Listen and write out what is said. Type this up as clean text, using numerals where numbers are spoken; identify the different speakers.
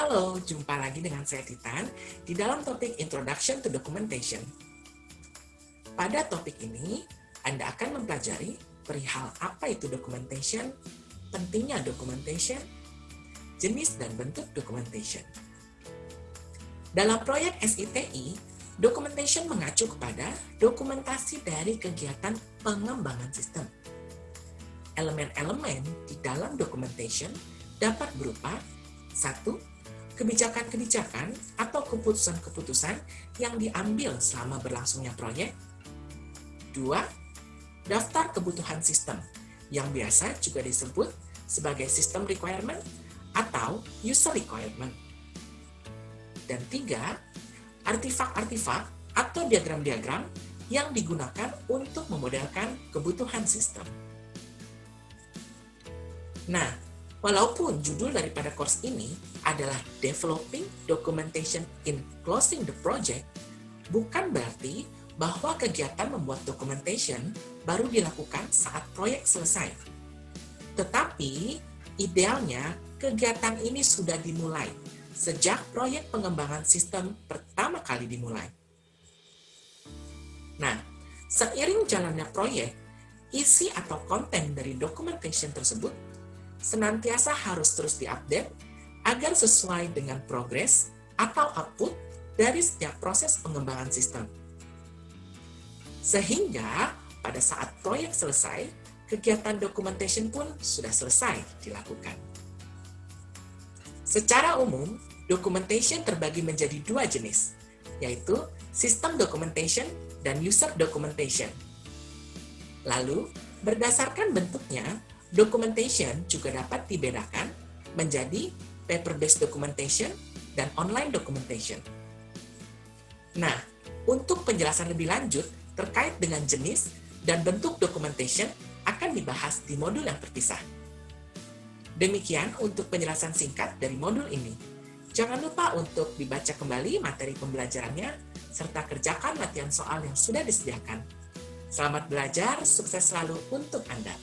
Speaker 1: Halo, jumpa lagi dengan saya Titan di dalam topik Introduction to Documentation. Pada topik ini, Anda akan mempelajari perihal apa itu documentation, pentingnya documentation, jenis dan bentuk documentation. Dalam proyek SITI, documentation mengacu kepada dokumentasi dari kegiatan pengembangan sistem. Elemen-elemen di dalam documentation dapat berupa 1. Kebijakan-kebijakan atau keputusan-keputusan yang diambil selama berlangsungnya proyek. 2. Daftar kebutuhan sistem, yang biasa juga disebut sebagai system requirement atau user requirement. Dan 3. Artifak-artifak atau diagram-diagram yang digunakan untuk memodelkan kebutuhan sistem. Nah, walaupun judul daripada course ini adalah Developing Documentation in Closing the Project, bukan berarti bahwa kegiatan membuat documentation baru dilakukan saat proyek selesai. Tetapi, idealnya kegiatan ini sudah dimulai sejak proyek pengembangan sistem pertama kali dimulai. Nah, seiring jalannya proyek, isi atau konten dari documentation tersebut senantiasa harus terus diupdate agar sesuai dengan progres atau output dari setiap proses pengembangan sistem. Sehingga pada saat proyek selesai, kegiatan documentation pun sudah selesai dilakukan. Secara umum, documentation terbagi menjadi dua jenis, yaitu system documentation dan user documentation. Lalu, berdasarkan bentuknya, documentation juga dapat dibedakan menjadi paper-based documentation dan online documentation. Nah, untuk penjelasan lebih lanjut terkait dengan jenis dan bentuk documentation akan dibahas di modul yang terpisah. Demikian untuk penjelasan singkat dari modul ini. Jangan lupa untuk dibaca kembali materi pembelajarannya serta kerjakan latihan soal yang sudah disediakan. Selamat belajar, sukses selalu untuk Anda.